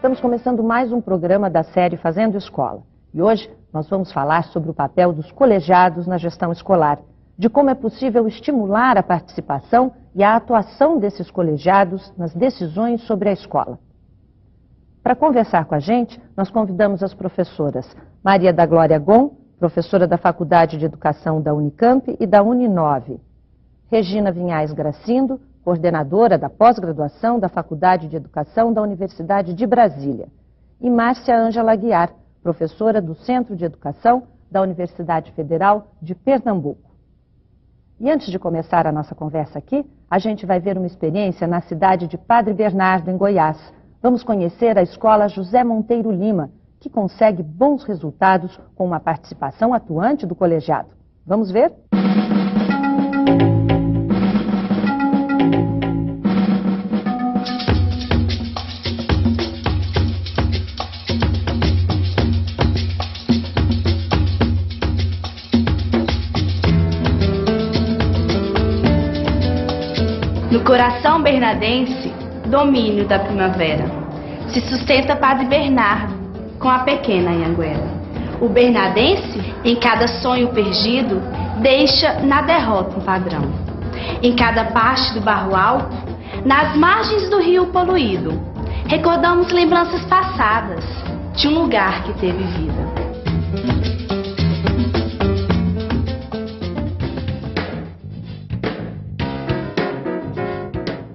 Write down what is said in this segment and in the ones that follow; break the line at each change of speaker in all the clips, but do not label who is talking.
Estamos começando mais um programa da série Fazendo Escola. E hoje nós vamos falar sobre o papel dos colegiados na gestão escolar, de como é possível estimular a participação e a atuação desses colegiados nas decisões sobre a escola. Para conversar com a gente, nós convidamos as professoras Maria da Glória Gon, professora da Faculdade de Educação da Unicamp e da Uninove, Regina Vinhais Gracindo, coordenadora da pós-graduação da Faculdade de Educação da Universidade de Brasília, e Márcia Ângela Aguiar, professora do Centro de Educação da Universidade Federal de Pernambuco. E antes de começar a nossa conversa aqui, a gente vai ver uma experiência na cidade de Padre Bernardo, em Goiás. Vamos conhecer a Escola José Monteiro Lima, que consegue bons resultados com uma participação atuante do colegiado. Vamos ver?
No coração bernardense, domínio da primavera, se sustenta Padre Bernardo com a pequena Anhanguera. O bernardense, em cada sonho perdido, deixa na derrota um padrão. Em cada parte do barro alto, nas margens do rio poluído, recordamos lembranças passadas de um lugar que teve vida.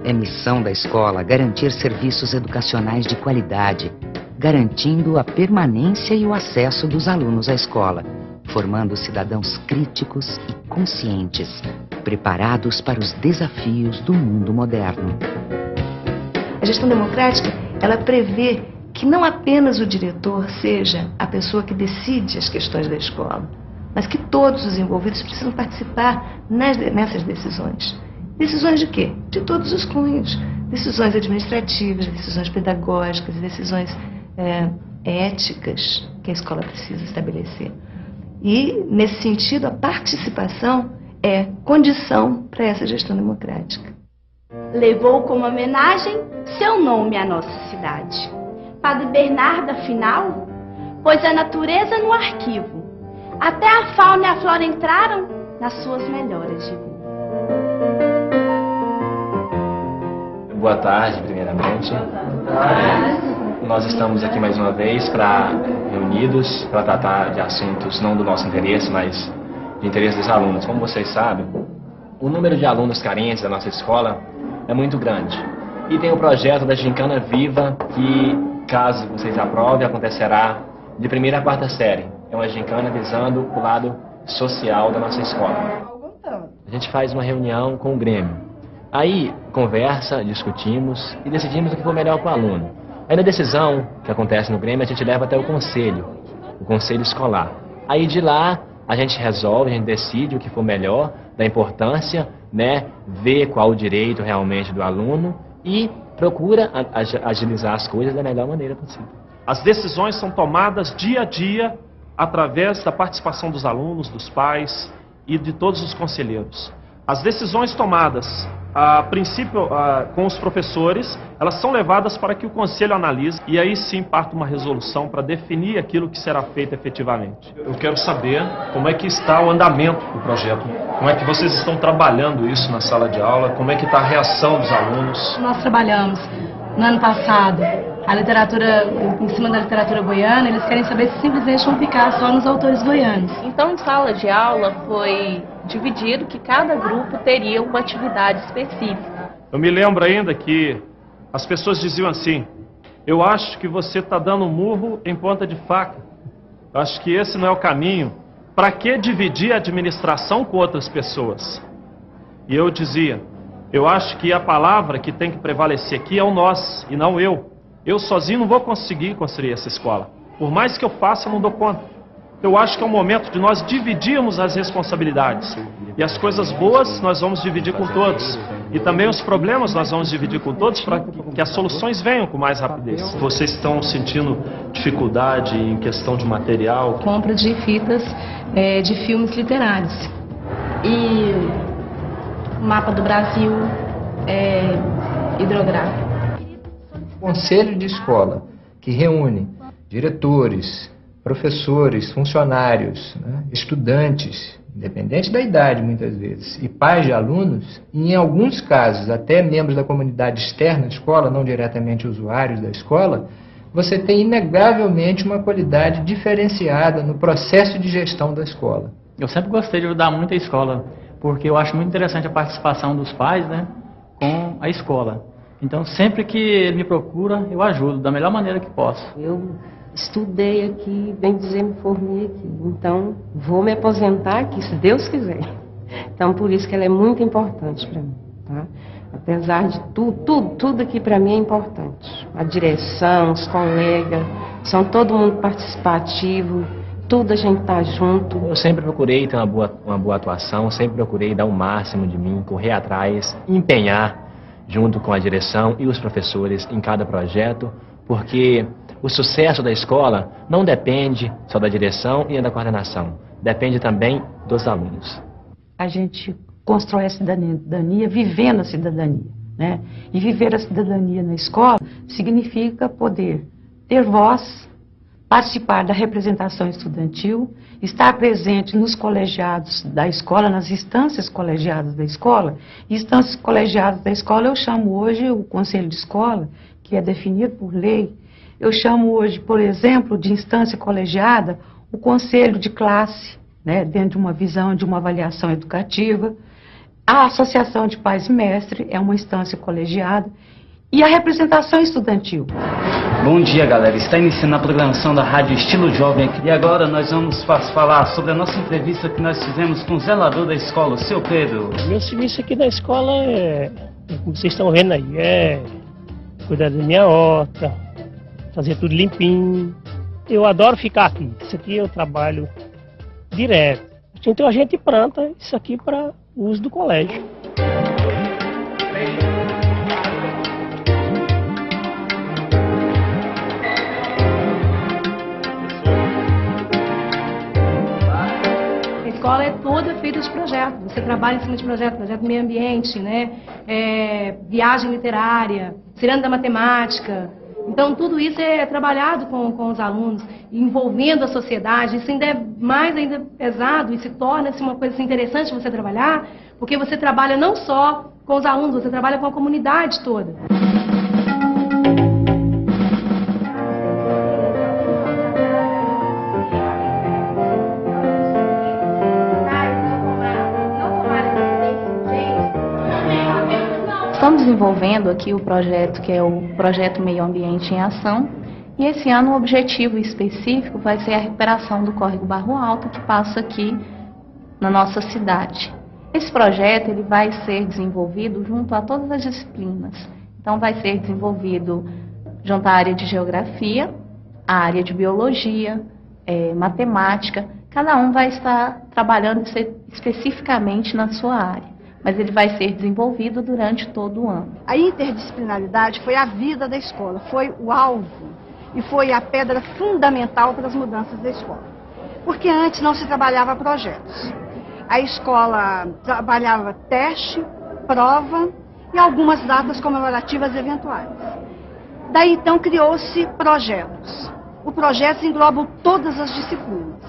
É missão da escola garantir serviços educacionais de qualidade, garantindo a permanência e o acesso dos alunos à escola, formando cidadãos críticos e conscientes, preparados para os desafios do mundo moderno.
A gestão democrática, ela prevê que não apenas o diretor seja a pessoa que decide as questões da escola, mas que todos os envolvidos precisam participar nessas decisões. Decisões de quê? De todos os cunhos. Decisões administrativas, decisões pedagógicas, decisões éticas que a escola precisa estabelecer. E, nesse sentido, a participação é condição para essa gestão democrática.
Levou como homenagem seu nome à nossa cidade. Padre Bernardo, afinal, pôs a natureza no arquivo. Até a fauna e a flora entraram nas suas melhoras de vida.
Boa tarde, primeiramente. Nós estamos aqui mais uma vez reunidos para tratar de assuntos não do nosso interesse, mas de interesse dos alunos. Como vocês sabem, o número de alunos carentes da nossa escola é muito grande. E tem o projeto da Gincana Viva, que, caso vocês aprovem, acontecerá de primeira a quarta série. É uma gincana visando o lado social da nossa escola. A gente faz uma reunião com o Grêmio. Aí, conversa, discutimos e decidimos o que for melhor para o aluno. Aí, na decisão que acontece no Grêmio, a gente leva até o conselho escolar. Aí, de lá, a gente resolve, a gente decide o que for melhor, da importância, né, ver qual o direito realmente do aluno e procura agilizar as coisas da melhor maneira possível.
As decisões são tomadas dia a dia através da participação dos alunos, dos pais e de todos os conselheiros. As decisões tomadas, a princípio, com os professores, elas são levadas para que o conselho analise e aí sim parte uma resolução para definir aquilo que será feito efetivamente. Eu quero saber como é que está o andamento do projeto, como é que vocês estão trabalhando isso na sala de aula, como é que está a reação dos alunos.
Nós trabalhamos no ano passado a literatura, em cima da literatura goiana. Eles querem saber se simplesmente vão ficar só nos autores goianos.
Então, em sala de aula foi dividido que cada grupo teria uma atividade específica.
Eu me lembro ainda que as pessoas diziam assim: eu acho que você está dando um murro em ponta de faca. Eu acho que esse não é o caminho. Para que dividir a administração com outras pessoas? E eu dizia: eu acho que a palavra que tem que prevalecer aqui é o nós e não eu. Eu sozinho não vou conseguir construir essa escola. Por mais que eu faça, eu não dou conta. Eu acho que é o momento de nós dividirmos as responsabilidades. E as coisas boas nós vamos dividir com todos. E também os problemas nós vamos dividir com todos para que as soluções venham com mais rapidez. Vocês estão sentindo dificuldade em questão de material?
Compra de fitas de filmes literários.
E o mapa do Brasil hidrográfico.
Conselho de escola
que reúne diretores, professores, funcionários, né, estudantes, independente da idade muitas vezes, e pais de alunos, e em alguns casos até membros da comunidade externa à escola, não diretamente usuários da escola, você tem inegavelmente uma qualidade diferenciada no processo de gestão da escola.
Eu sempre gostei de ajudar muito a escola, porque eu acho muito interessante a participação dos pais, né, com a escola. Então, sempre que ele me procura, eu ajudo da melhor maneira que posso.
Eu estudei aqui, bem dizer, me formei aqui. Então, vou me aposentar aqui, se Deus quiser. Então, por isso que ela é muito importante para mim, tá? Apesar de tudo aqui para mim é importante. A direção, os colegas, são todo mundo participativo, tudo a gente tá junto.
Eu sempre procurei ter uma boa atuação, sempre procurei dar o máximo de mim, correr atrás, empenhar junto com a direção e os professores em cada projeto, porque o sucesso da escola não depende só da direção e da coordenação, depende também dos alunos.
A gente constrói a cidadania vivendo a cidadania, né? E viver a cidadania na escola significa poder ter voz, participar da representação estudantil, estar presente nos colegiados da escola, nas instâncias colegiadas da escola. Instâncias colegiadas da escola eu chamo hoje o conselho de escola, que é definido por lei. Eu chamo hoje, por exemplo, de instância colegiada, o conselho de classe, né, dentro de uma visão de uma avaliação educativa. A associação de pais e mestres é uma instância colegiada. E a representação estudantil.
Bom dia, galera. Está iniciando a programação da Rádio Estilo Jovem. E agora nós vamos falar sobre a nossa entrevista que nós fizemos com o zelador da escola, o seu Pedro.
Meu serviço aqui na escola como vocês estão vendo aí, cuidar da minha horta, fazer tudo limpinho. Eu adoro ficar aqui. Isso aqui eu trabalho direto. Então a gente planta isso aqui para uso do colégio.
A escola é toda feita de projetos. Você trabalha em cima de projeto do meio ambiente, né? Viagem literária, ciranda da matemática. Então, tudo isso é trabalhado com os alunos, envolvendo a sociedade. Isso ainda é mais pesado e se torna-se uma coisa interessante você trabalhar, porque você trabalha não só com os alunos, você trabalha com a comunidade toda.
Estamos desenvolvendo aqui o projeto que é o Projeto Meio Ambiente em Ação, e esse ano o objetivo específico vai ser a recuperação do córrego Barro Alto, que passa aqui na nossa cidade. Esse projeto ele vai ser desenvolvido junto a todas as disciplinas. Então vai ser desenvolvido junto à área de geografia, a área de biologia, matemática. Cada um vai estar trabalhando especificamente na sua área, mas ele vai ser desenvolvido durante todo o ano.
A interdisciplinaridade foi a vida da escola, foi o alvo e foi a pedra fundamental para as mudanças da escola. Porque antes não se trabalhava projetos. A escola trabalhava teste, prova e algumas datas comemorativas eventuais. Daí então criou-se projetos. O projeto engloba todas as disciplinas.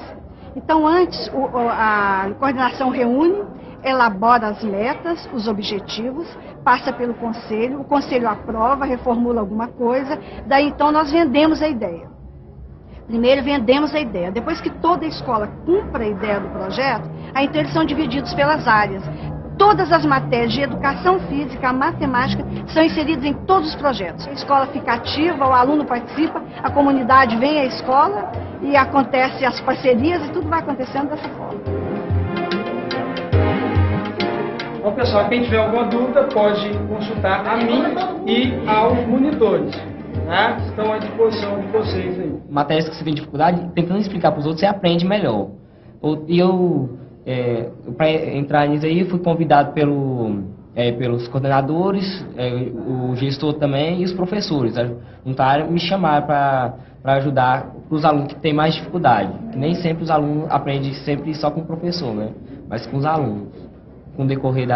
Então antes a coordenação reúne, elabora as metas, os objetivos, passa pelo conselho, o conselho aprova, reformula alguma coisa, daí então nós vendemos a ideia. Primeiro vendemos a ideia, depois que toda a escola cumpre a ideia do projeto, aí então eles são divididos pelas áreas. Todas as matérias de educação física, a matemática, são inseridas em todos os projetos. A escola fica ativa, o aluno participa, a comunidade vem à escola e acontece as parcerias e tudo vai acontecendo dessa forma.
Bom, pessoal, quem tiver alguma dúvida pode consultar a mim e aos monitores. Tá? Estão à disposição de vocês aí.
Matérias que você tem dificuldade, tentando explicar para os outros, você aprende melhor. E para entrar nisso aí, fui convidado pelos coordenadores, o gestor também e os professores. Me chamaram para ajudar os alunos que têm mais dificuldade. Nem sempre os alunos aprendem sempre só com o professor, né? Mas com os alunos. Com o decorrer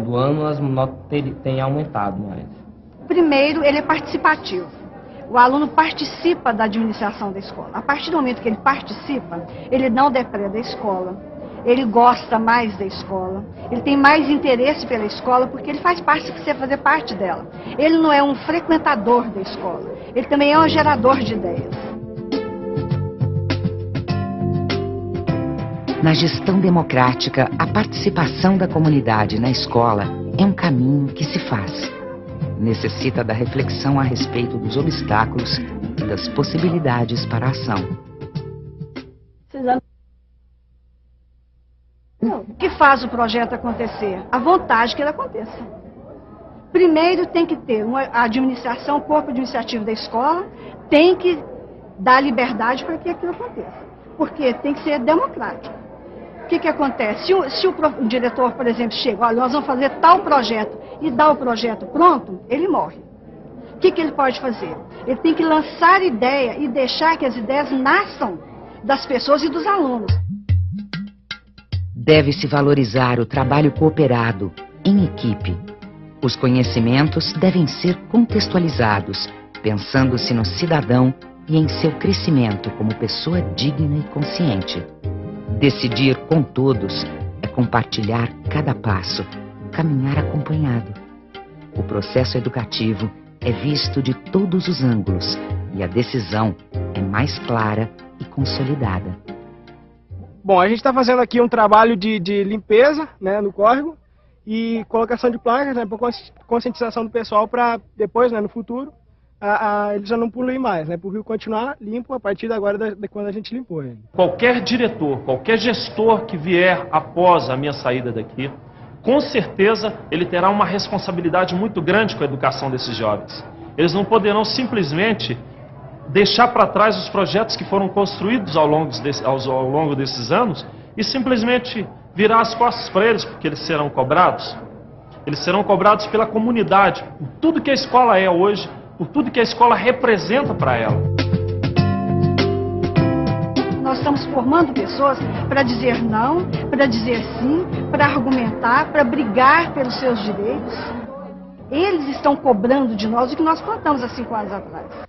do ano, as notas têm aumentado mais.
Primeiro, ele é participativo. O aluno participa da administração da escola. A partir do momento que ele participa, ele não depreda a escola, ele gosta mais da escola, ele tem mais interesse pela escola porque ele faz parte, precisa fazer parte dela. Ele não é um frequentador da escola, ele também é um gerador de ideias.
Na gestão democrática, a participação da comunidade na escola é um caminho que se faz. Necessita da reflexão a respeito dos obstáculos e das possibilidades para a ação.
O que faz o projeto acontecer? A vontade que ele aconteça. Primeiro tem que ter a administração, o corpo administrativo da escola, tem que dar liberdade para que aquilo aconteça. Porque tem que ser democrático. O que acontece? Se o diretor, por exemplo, chega, olha, nós vamos fazer tal projeto e dá o projeto pronto, ele morre. O que ele pode fazer? Ele tem que lançar ideia e deixar que as ideias nasçam das pessoas e dos alunos.
Deve-se valorizar o trabalho cooperado, em equipe. Os conhecimentos devem ser contextualizados, pensando-se no cidadão e em seu crescimento como pessoa digna e consciente. Decidir com todos é compartilhar cada passo, caminhar acompanhado. O processo educativo é visto de todos os ângulos e a decisão é mais clara e consolidada.
Bom, a gente está fazendo aqui um trabalho de limpeza, né, no córrego e colocação de placas, né, para conscientização do pessoal para depois, né, no futuro, eles já não poluem mais, né, para o rio continuar limpo a partir de agora de quando a gente limpou ele.
Qualquer diretor, qualquer gestor que vier após a minha saída daqui, com certeza ele terá uma responsabilidade muito grande com a educação desses jovens. Eles não poderão simplesmente deixar para trás os projetos que foram construídos ao longo desses anos e simplesmente virar as costas para eles, porque eles serão cobrados. Eles serão cobrados pela comunidade, por tudo que a escola é hoje, por tudo que a escola representa para ela.
Nós estamos formando pessoas para dizer não, para dizer sim, para argumentar, para brigar pelos seus direitos. Eles estão cobrando de nós o que nós plantamos há 5 anos atrás.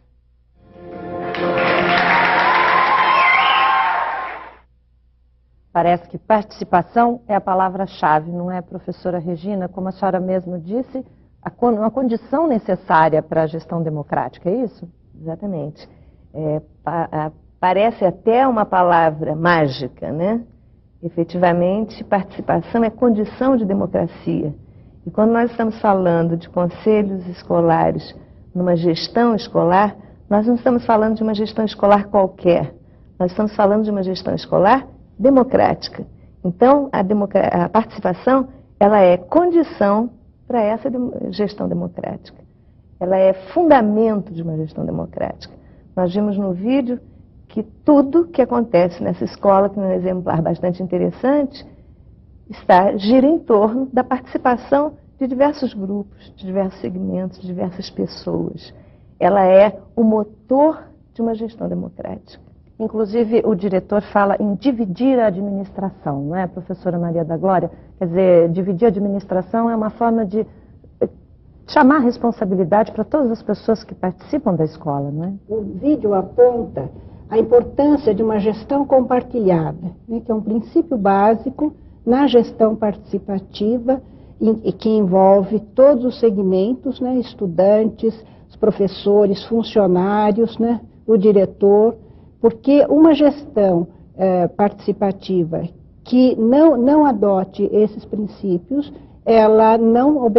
Parece que participação é a palavra-chave, não é, professora Regina? Como a senhora mesma disse, uma condição necessária para a gestão democrática, é isso? Exatamente. Parece até uma palavra mágica, né? Efetivamente, participação é condição de democracia. E quando nós estamos falando de conselhos escolares numa gestão escolar, nós não estamos falando de uma gestão escolar qualquer. Nós estamos falando de uma gestão escolar democrática. Então, a participação, ela é condição para essa gestão democrática. Ela é fundamento de uma gestão democrática. Nós vimos no vídeo que tudo que acontece nessa escola, que é um exemplar bastante interessante, gira em torno da participação de diversos grupos, de diversos segmentos, de diversas pessoas. Ela é o motor de uma gestão democrática. Inclusive, o diretor fala em dividir a administração, não é, professora Maria da Glória? Quer dizer, dividir a administração é uma forma de chamar a responsabilidade para todas as pessoas que participam da escola, não é?
O vídeo aponta a importância de uma gestão compartilhada, né, que é um princípio básico na gestão participativa e que envolve todos os segmentos, né, estudantes, os professores, funcionários, né, o diretor, porque uma gestão participativa que não adote esses princípios, ela não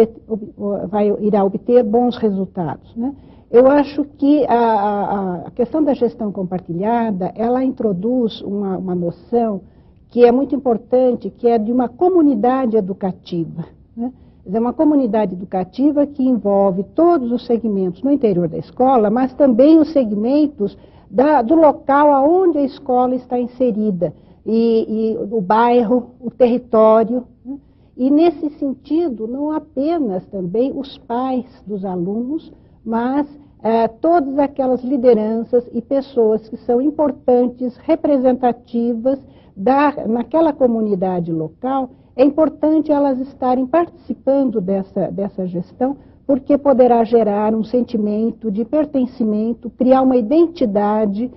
irá obter bons resultados, né? Eu acho que a questão da gestão compartilhada, ela introduz uma noção que é muito importante, que é de uma comunidade educativa, né? É uma comunidade educativa que envolve todos os segmentos no interior da escola, mas também os segmentos do local aonde a escola está inserida, e o bairro, o território, né? E nesse sentido, não apenas também os pais dos alunos, mas todas aquelas lideranças e pessoas que são importantes, representativas naquela comunidade local, é importante elas estarem participando dessa gestão, porque poderá gerar um sentimento de pertencimento, criar uma identidade,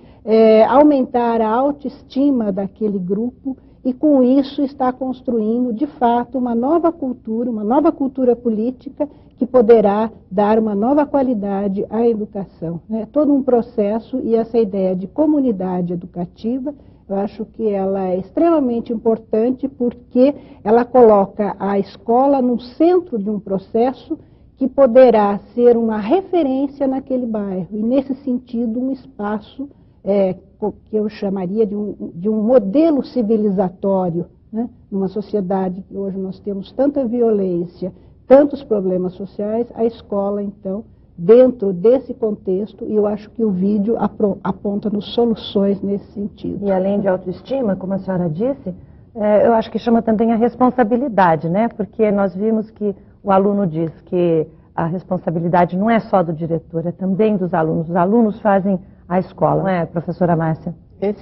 aumentar a autoestima daquele grupo e com isso está construindo de fato uma nova cultura política que poderá dar uma nova qualidade à educação. É todo um processo e essa ideia de comunidade educativa, eu acho que ela é extremamente importante porque ela coloca a escola no centro de um processo que poderá ser uma referência naquele bairro e nesse sentido um espaço que eu chamaria de um modelo civilizatório, né? Numa sociedade que hoje nós temos tanta violência, tantos problemas sociais, a escola, então, dentro desse contexto, e eu acho que o vídeo aponta-nos soluções nesse sentido.
E além de autoestima, como a senhora disse, eu acho que chama também a responsabilidade, né? Porque nós vimos que o aluno diz que a responsabilidade não é só do diretor, é também dos alunos. Os alunos fazem a escola, não é, professora Márcia?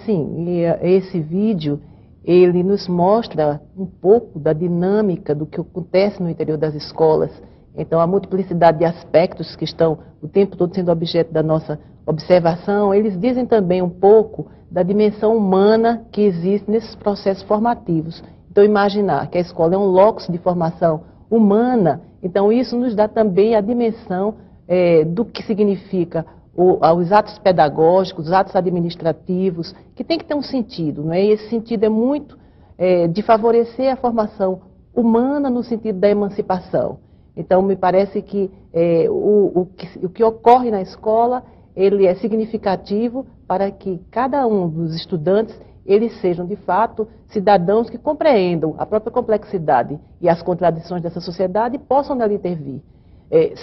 Sim, e esse vídeo, ele nos mostra um pouco da dinâmica do que acontece no interior das escolas. Então, a multiplicidade de aspectos que estão o tempo todo sendo objeto da nossa observação, eles dizem também um pouco da dimensão humana que existe nesses processos formativos. Então, imaginar que a escola é um locus de formação humana, então isso nos dá também a dimensão do que significa os atos pedagógicos, os atos administrativos, que tem que ter um sentido, não é? E esse sentido é muito de favorecer a formação humana no sentido da emancipação. Então, me parece que o que ocorre na escola, ele é significativo para que cada um dos estudantes, eles sejam, de fato, cidadãos que compreendam a própria complexidade e as contradições dessa sociedade e possam nela intervir.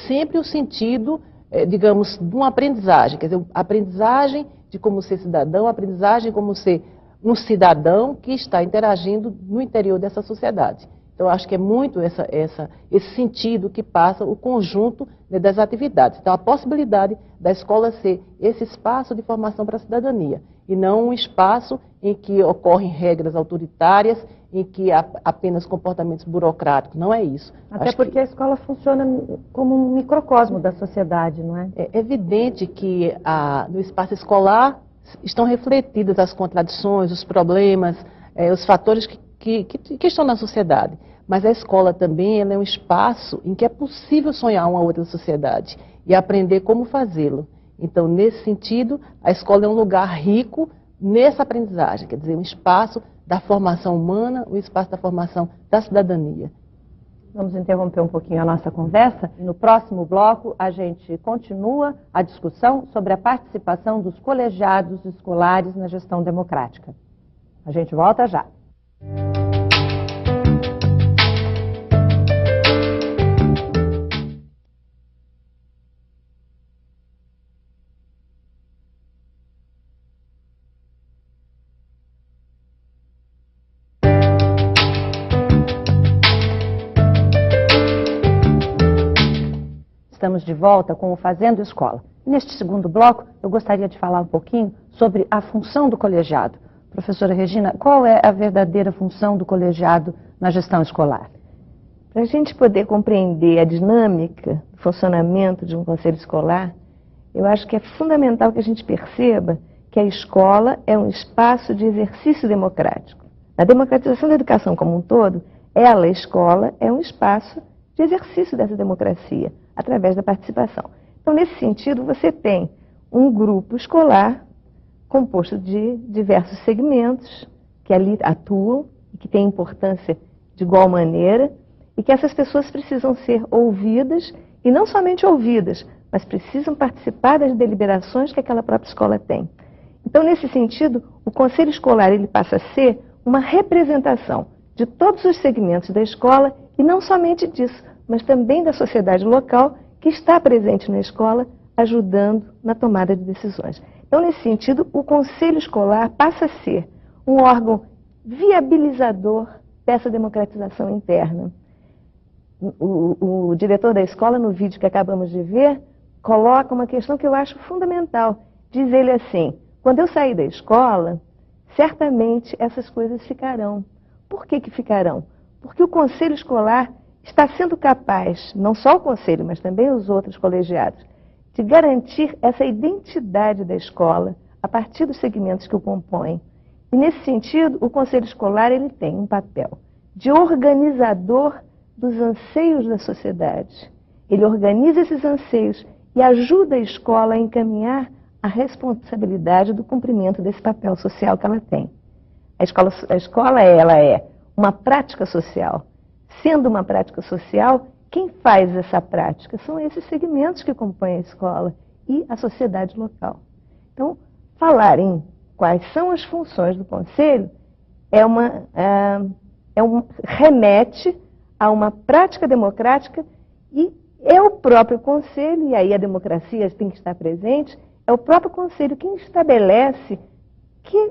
Sempre o sentido, digamos, de uma aprendizagem, quer dizer, aprendizagem de como ser cidadão, aprendizagem como ser um cidadão que está interagindo no interior dessa sociedade. Então, acho que é muito esse sentido que passa o conjunto das atividades. Então, a possibilidade da escola ser esse espaço de formação para a cidadania, e não um espaço em que ocorrem regras autoritárias, em que há apenas comportamentos burocráticos. Não é isso.
Até porque a escola funciona como um microcosmo da sociedade, não é?
É evidente que no espaço escolar estão refletidas as contradições, os problemas, os fatores que estão na sociedade. Mas a escola também ela é um espaço em que é possível sonhar uma outra sociedade e aprender como fazê-lo. Então, nesse sentido, a escola é um lugar rico nessa aprendizagem, quer dizer, um espaço da formação humana, um espaço da formação da cidadania.
Vamos interromper um pouquinho a nossa conversa. No próximo bloco, a gente continua a discussão sobre a participação dos colegiados escolares na gestão democrática. A gente volta já. Estamos de volta com o Fazendo Escola. Neste segundo bloco, eu gostaria de falar um pouquinho sobre a função do colegiado. Professora Regina, qual é a verdadeira função do colegiado na gestão escolar?
Para a gente poder compreender a dinâmica, o funcionamento de um conselho escolar, eu acho que é fundamental que a gente perceba que a escola é um espaço de exercício democrático. Na democratização da educação como um todo, a escola, é um espaço de exercício dessa democracia, através da participação. Então, nesse sentido, você tem um grupo escolar composto de diversos segmentos que ali atuam e que têm importância de igual maneira e que essas pessoas precisam ser ouvidas e não somente ouvidas, mas precisam participar das deliberações que aquela própria escola tem. Então, nesse sentido, o conselho escolar ele passa a ser uma representação de todos os segmentos da escola e não somente disso, mas também da sociedade local que está presente na escola, ajudando na tomada de decisões. Então, nesse sentido, o conselho escolar passa a ser um órgão viabilizador dessa democratização interna. O diretor da escola, no vídeo que acabamos de ver, coloca uma questão que eu acho fundamental. Diz ele assim: quando eu sair da escola, certamente essas coisas ficarão. Por que ficarão? Porque o conselho escolar está sendo capaz, não só o Conselho, mas também os outros colegiados, de garantir essa identidade da escola a partir dos segmentos que o compõem. E, nesse sentido, o Conselho Escolar ele tem um papel de organizador dos anseios da sociedade. Ele organiza esses anseios e ajuda a escola a encaminhar a responsabilidade do cumprimento desse papel social que ela tem. A escola ela é uma prática social. Sendo uma prática social, quem faz essa prática são esses segmentos que compõem a escola e a sociedade local. Então, falar em quais são as funções do Conselho remete a uma prática democrática e é o próprio Conselho, e aí a democracia tem que estar presente, é o próprio Conselho quem estabelece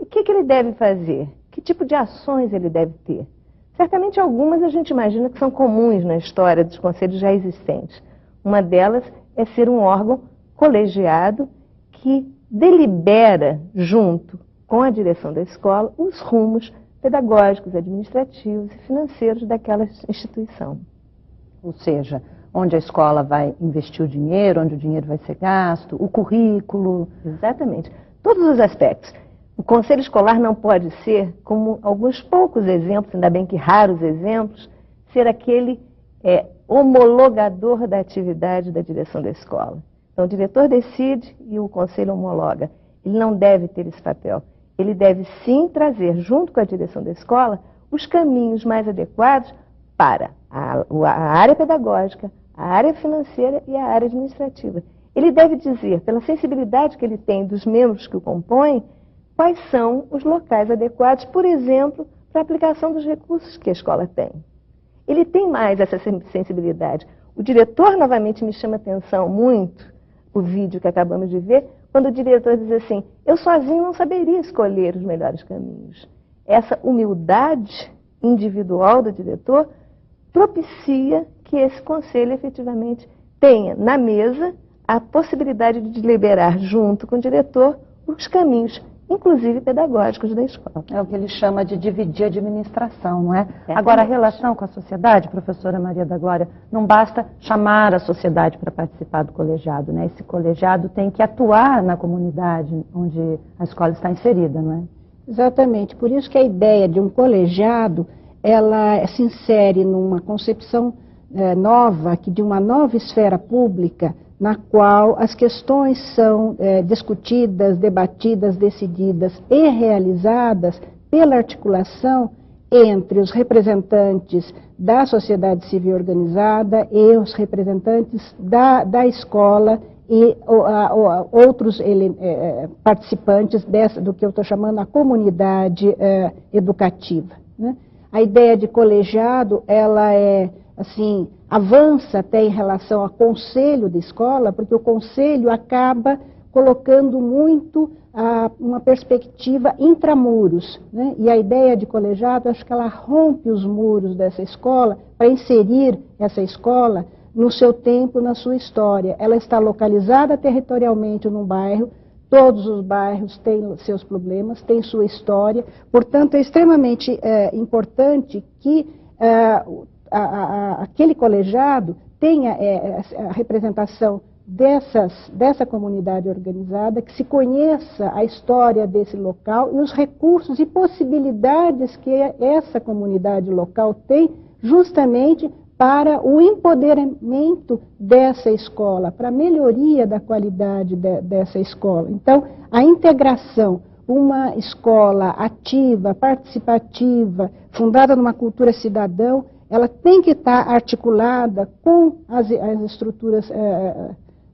o que ele deve fazer, que tipo de ações ele deve ter. Certamente algumas a gente imagina que são comuns na história dos conselhos já existentes. Uma delas é ser um órgão colegiado que delibera, junto com a direção da escola, os rumos pedagógicos, administrativos e financeiros daquela instituição.
Ou seja, onde a escola vai investir o dinheiro, onde o dinheiro vai ser gasto, o currículo.
Exatamente. Todos os aspectos. O Conselho Escolar não pode ser, como alguns poucos exemplos, ainda bem que raros exemplos, ser aquele homologador da atividade da direção da escola. Então, o diretor decide e o Conselho homologa. Ele não deve ter esse papel. Ele deve, sim, trazer, junto com a direção da escola, os caminhos mais adequados para a área pedagógica, a área financeira e a área administrativa. Ele deve dizer, pela sensibilidade que ele tem dos membros que o compõem, quais são os locais adequados, por exemplo, para a aplicação dos recursos que a escola tem. Ele tem mais essa sensibilidade. O diretor, novamente, me chama a atenção muito, o vídeo que acabamos de ver, quando o diretor diz assim, eu sozinho não saberia escolher os melhores caminhos. Essa humildade individual do diretor propicia que esse conselho efetivamente tenha na mesa a possibilidade de deliberar junto com o diretor os caminhos, inclusive pedagógicos da escola.
É o que ele chama de dividir a administração, não é? Agora, a relação com a sociedade, professora Maria da Glória, não basta chamar a sociedade para participar do colegiado, né? Esse colegiado tem que atuar na comunidade onde a escola está inserida, não é?
Exatamente. Por isso que a ideia de um colegiado, ela se insere numa concepção nova, de uma nova esfera pública, na qual as questões são discutidas, debatidas, decididas e realizadas pela articulação entre os representantes da sociedade civil organizada e os representantes da escola e outros participantes do que eu estou chamando a comunidade educativa, né? A ideia de colegiado, ela avança até em relação ao conselho de escola, porque o conselho acaba colocando muito uma perspectiva intramuros, né? E a ideia de colegiado, acho que ela rompe os muros dessa escola para inserir essa escola no seu tempo, na sua história. Ela está localizada territorialmente num bairro, todos os bairros têm seus problemas, têm sua história, portanto é extremamente importante que aquele colegiado tenha a representação dessa comunidade organizada, que se conheça a história desse local e os recursos e possibilidades que essa comunidade local tem justamente para o empoderamento dessa escola, para a melhoria da qualidade dessa escola. Então, a integração, uma escola ativa, participativa, fundada numa cultura cidadã, ela tem que estar articulada com as estruturas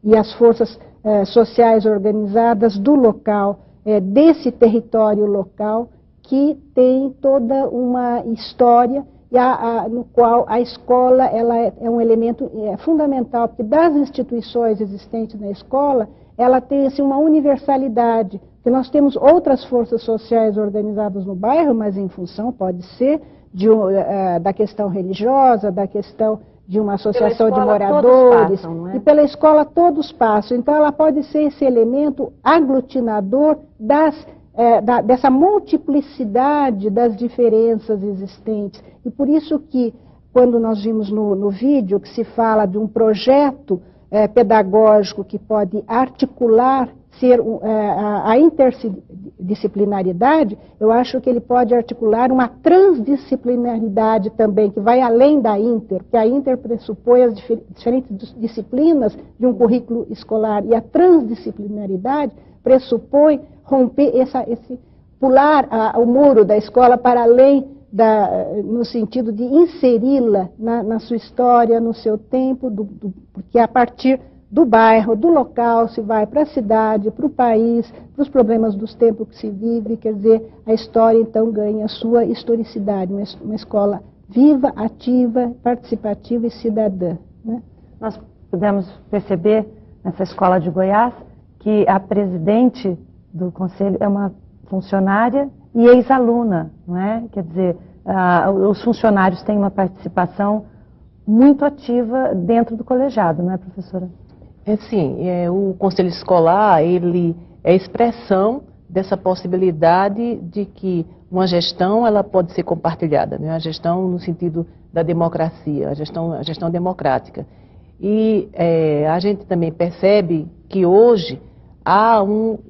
e as forças sociais organizadas do local, desse território local, que tem toda uma história no qual a escola ela é um elemento fundamental, porque das instituições existentes na escola, ela tem uma universalidade, porque nós temos outras forças sociais organizadas no bairro, mas em função, pode ser, da questão religiosa, da questão de uma associação de moradores, passam, não é? E pela escola todos passam. Então ela pode ser esse elemento aglutinador dessa multiplicidade das diferenças existentes. E por isso que quando nós vimos no vídeo que se fala de um projeto pedagógico que pode articular, ser a interdisciplinaridade, eu acho que ele pode articular uma transdisciplinaridade também, que vai além da inter, porque a inter pressupõe as diferentes disciplinas de um currículo escolar, e a transdisciplinaridade pressupõe romper pular o muro da escola para além no sentido de inseri-la na sua história, no seu tempo, porque a partir do bairro, do local, se vai para a cidade, para o país, para os problemas dos tempos que se vive, quer dizer, a história então ganha a sua historicidade, uma escola viva, ativa, participativa e cidadã. Né?
Nós pudemos perceber nessa escola de Goiás que a presidente do conselho é uma funcionária e ex-aluna, não é? Quer dizer, os funcionários têm uma participação muito ativa dentro do colegiado, não é, professora?
Sim, o conselho escolar, ele é a expressão dessa possibilidade de que uma gestão, ela pode ser compartilhada, né? A gestão no sentido da democracia, a gestão democrática. E a gente também percebe que hoje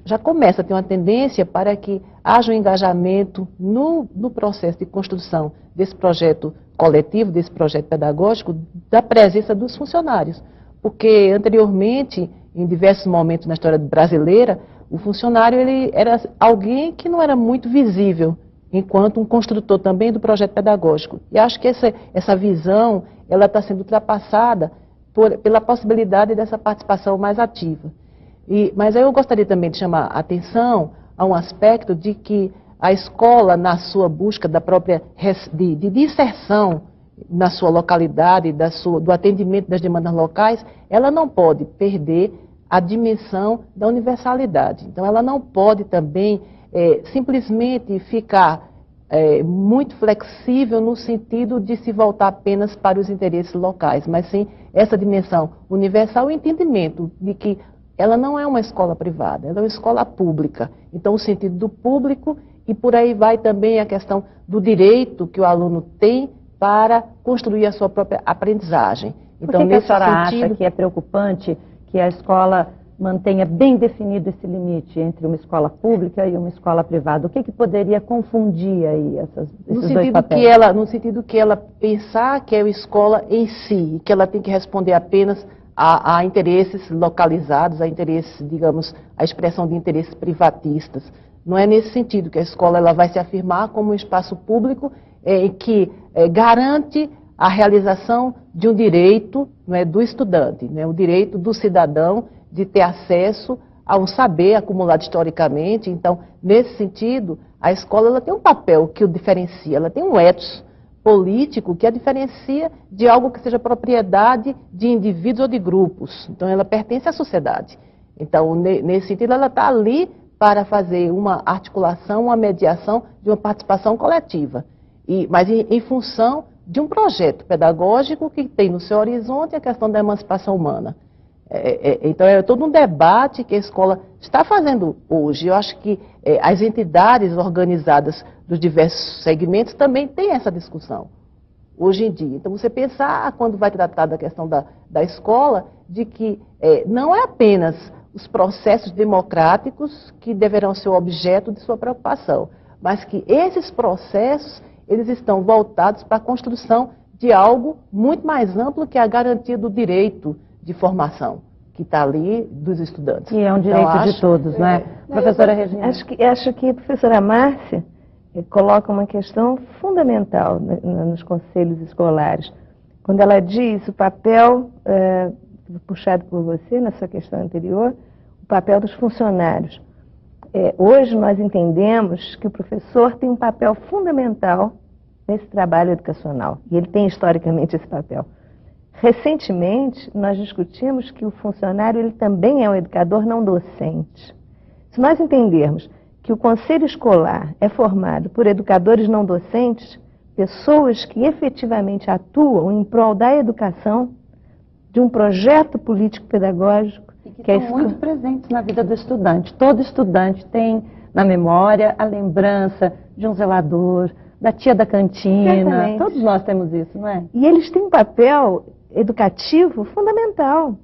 já começa a ter uma tendência para que haja um engajamento no processo de construção desse projeto coletivo, desse projeto pedagógico, da presença dos funcionários. Porque anteriormente, em diversos momentos na história brasileira, o funcionário ele era alguém que não era muito visível, enquanto um construtor também do projeto pedagógico. E acho que essa visão ela está sendo ultrapassada pela possibilidade dessa participação mais ativa. Mas eu gostaria também de chamar a atenção a um aspecto de que a escola, na sua busca de inserção na sua localidade, do atendimento das demandas locais, ela não pode perder a dimensão da universalidade. Então, ela não pode também simplesmente ficar muito flexível no sentido de se voltar apenas para os interesses locais, mas sim essa dimensão universal, o entendimento de que ela não é uma escola privada, ela é uma escola pública. Então, o sentido do público, e por aí vai também a questão do direito que o aluno tem para construir a sua própria aprendizagem. Então,
Por que a senhora acha que é preocupante que a escola mantenha bem definido esse limite entre uma escola pública e uma escola privada? O que poderia confundir aí esses dois papéis?
No sentido que ela pensar que é uma escola em si, que ela tem que responder apenas a interesses localizados, a interesses, digamos, a expressão de interesses privatistas. Não é nesse sentido que a escola ela vai se afirmar como um espaço público que garante a realização de um direito, não é, do estudante, né, o direito do cidadão de ter acesso a um saber acumulado historicamente. Então, nesse sentido, a escola ela tem um papel que o diferencia, ela tem um ethos político que a diferencia de algo que seja propriedade de indivíduos ou de grupos. Então, ela pertence à sociedade. Então, nesse sentido, ela está ali para fazer uma articulação, uma mediação de uma participação coletiva. Mas em função de um projeto pedagógico que tem no seu horizonte a questão da emancipação humana. Então, é todo um debate que a escola está fazendo hoje. Eu acho que as entidades organizadas dos diversos segmentos também têm essa discussão hoje em dia. Então, você pensar, quando vai tratar da questão da escola, de que não é apenas os processos democráticos que deverão ser o objeto de sua preocupação, mas que esses processos eles estão voltados para a construção de algo muito mais amplo que a garantia do direito de formação, que está ali dos estudantes.
E é um direito então, de todos, não é? Professora Regina.
Acho que a professora Márcia coloca uma questão fundamental nos conselhos escolares. Quando ela diz o papel, puxado por você na sua questão anterior, o papel dos funcionários. Hoje nós entendemos que o professor tem um papel fundamental nesse trabalho educacional, e ele tem historicamente esse papel. Recentemente, nós discutimos que o funcionário ele também é um educador não docente. Se nós entendermos que o conselho escolar é formado por educadores não docentes, pessoas que efetivamente atuam em prol da educação, de um projeto político-pedagógico,
que estão muito presentes na vida do estudante. Todo estudante tem na memória a lembrança de um zelador, Da tia da cantina,
Certamente.
todos nós temos isso, não é?
E eles têm um papel educativo fundamental.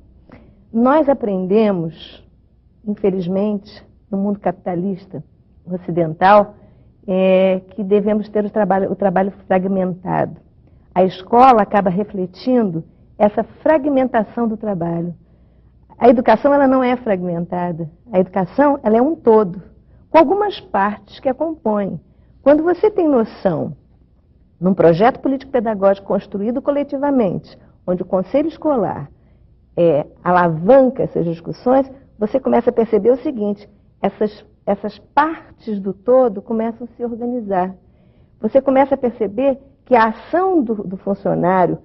Nós aprendemos, infelizmente, no mundo capitalista ocidental, que devemos ter o trabalho fragmentado. A escola acaba refletindo essa fragmentação do trabalho. A educação ela não é fragmentada. A educação ela é um todo, com algumas partes que a compõem. Quando você tem noção, num projeto político-pedagógico construído coletivamente, onde o conselho escolar alavanca essas discussões, você começa a perceber o seguinte: essas partes do todo começam a se organizar. Você começa a perceber que a ação do funcionário,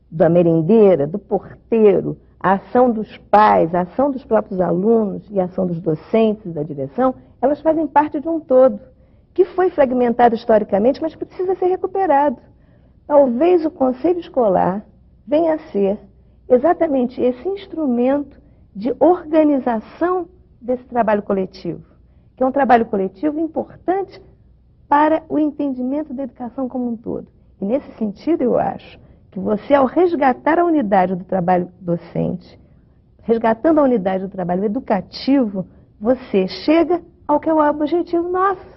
da merendeira, do porteiro, a ação dos pais, a ação dos próprios alunos e a ação dos docentes da direção, elas fazem parte de um todo, que foi fragmentado historicamente, mas precisa ser recuperado. Talvez o conselho escolar venha a ser exatamente esse instrumento de organização desse trabalho coletivo, que é um trabalho coletivo importante para o entendimento da educação como um todo. E nesse sentido, eu acho que você, ao resgatar a unidade do trabalho docente, resgatando a unidade do trabalho educativo, você chega ao que é o objetivo nosso,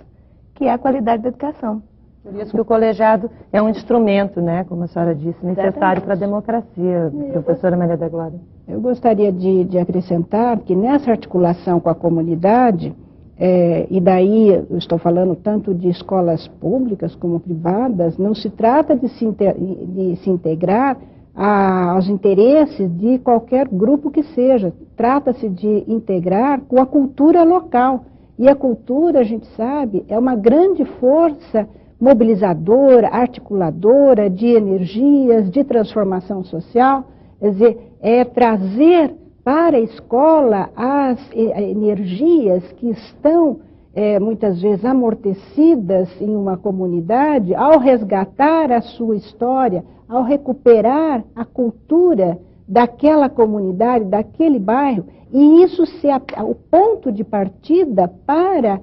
que é a qualidade da educação.
Por isso que o colegiado é um instrumento, né, como a senhora disse, necessário para a democracia, professora Maria da Glória.
Eu gostaria de acrescentar que nessa articulação com a comunidade, e daí eu estou falando tanto de escolas públicas como privadas, não se trata de se integrar aos interesses de qualquer grupo que seja, trata-se de integrar com a cultura local. E a cultura, a gente sabe, é uma grande força mobilizadora, articuladora de energias, de transformação social. Quer dizer, é trazer para a escola as energias que estão muitas vezes amortecidas em uma comunidade, ao resgatar a sua história, ao recuperar a cultura daquela comunidade, daquele bairro, e isso ser o ponto de partida para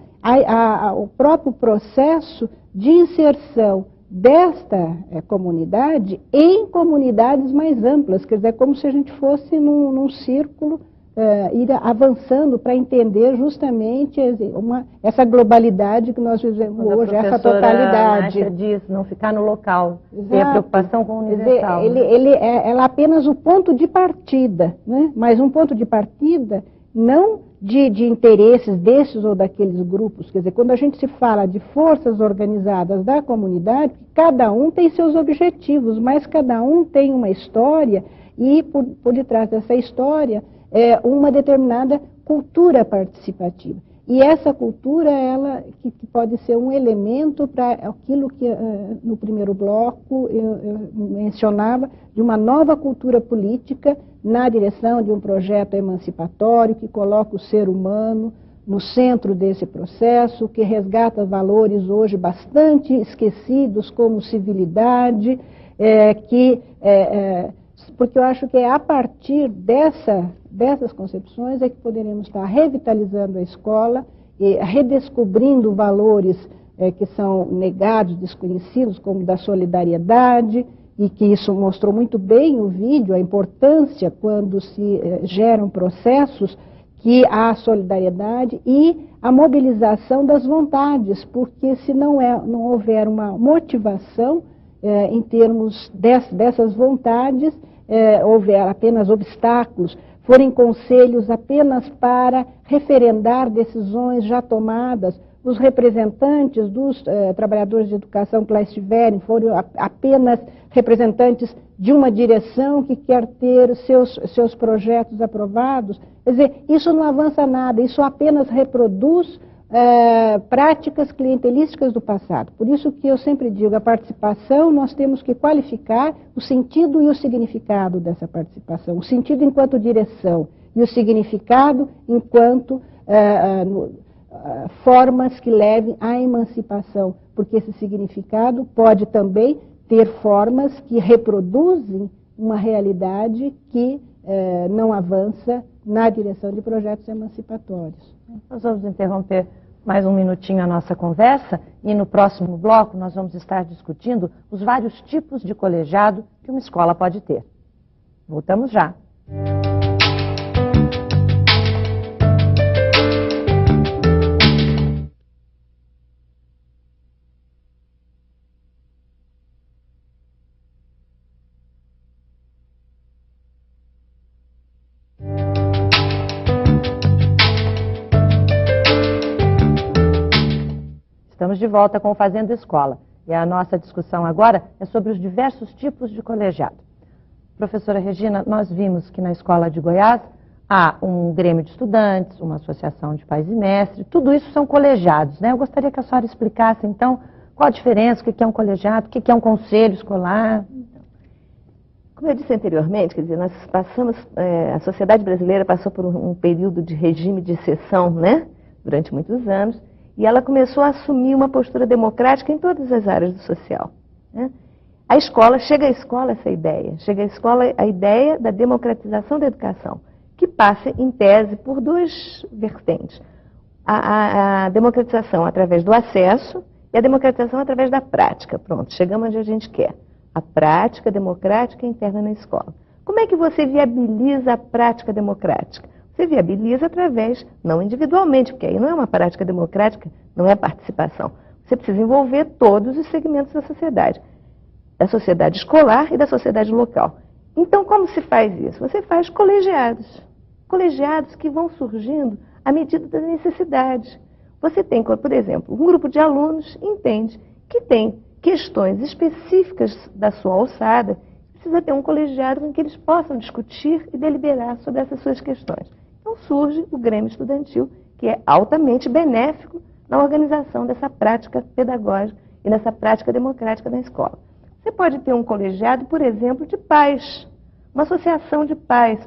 o próprio processo de inserção desta comunidade em comunidades mais amplas. Quer dizer, como se a gente fosse num círculo, ir avançando para entender justamente essa globalidade que nós vivemos hoje, essa totalidade.
Márcia diz, não ficar no local, ter a preocupação com o universal.
Quer dizer, ela é apenas o ponto de partida, né? Mas um ponto de partida não de interesses desses ou daqueles grupos. Quer dizer, quando a gente se fala de forças organizadas da comunidade, cada um tem seus objetivos, mas cada um tem uma história e por detrás dessa história uma determinada cultura participativa. E essa cultura, ela que pode ser um elemento para aquilo que no primeiro bloco eu mencionava, de uma nova cultura política na direção de um projeto emancipatório que coloca o ser humano no centro desse processo, que resgata valores hoje bastante esquecidos como civilidade, porque eu acho que é a partir dessas concepções é que poderemos estar revitalizando a escola e redescobrindo valores que são negados, desconhecidos, como da solidariedade, e que isso mostrou muito bem o vídeo, a importância quando se geram processos que há solidariedade e a mobilização das vontades, porque se não houver uma motivação em termos dessas vontades, houver apenas obstáculos, forem conselhos apenas para referendar decisões já tomadas, os representantes dos trabalhadores de educação que lá estiverem forem apenas representantes de uma direção que quer ter seus projetos aprovados. Quer dizer, isso não avança nada, isso apenas reproduz práticas clientelísticas do passado. Por isso que eu sempre digo, a participação, nós temos que qualificar o sentido e o significado dessa participação. O sentido enquanto direção e o significado enquanto formas que levem à emancipação, porque esse significado pode também ter formas que reproduzem uma realidade que não avança na direção de projetos emancipatórios.
Nós vamos interromper Mais um minutinho a nossa conversa e no próximo bloco nós vamos estar discutindo os vários tipos de colegiado que uma escola pode ter. Voltamos já. Estamos de volta com o Fazendo Escola. E a nossa discussão agora é sobre os diversos tipos de colegiado. Professora Regina, nós vimos que na Escola de Goiás há um grêmio de estudantes, uma associação de pais e mestres, tudo isso são colegiados, né? Eu gostaria que a senhora explicasse, então, qual a diferença, o que é um colegiado, o que é um conselho escolar.
Como eu disse anteriormente, quer dizer, nós passamos, a sociedade brasileira passou por um período de regime de exceção, né? Durante muitos anos. E ela começou a assumir uma postura democrática em todas as áreas do social, né? Chega à escola essa ideia, chega à escola a ideia da democratização da educação, que passa, em tese, por duas vertentes. A democratização através do acesso e a democratização através da prática. Pronto, chegamos onde a gente quer. A prática democrática interna na escola. Como é que você viabiliza a prática democrática? Você viabiliza através, não individualmente, porque aí não é uma prática democrática, não é participação. Você precisa envolver todos os segmentos da sociedade escolar e da sociedade local. Então, como se faz isso? Você faz colegiados que vão surgindo à medida das necessidades. Você tem, por exemplo, um grupo de alunos entende que tem questões específicas da sua alçada, precisa ter um colegiado em que eles possam discutir e deliberar sobre essas suas questões. Então surge o Grêmio Estudantil, que é altamente benéfico na organização dessa prática pedagógica e nessa prática democrática na escola. Você pode ter um colegiado, por exemplo, de pais, uma associação de pais,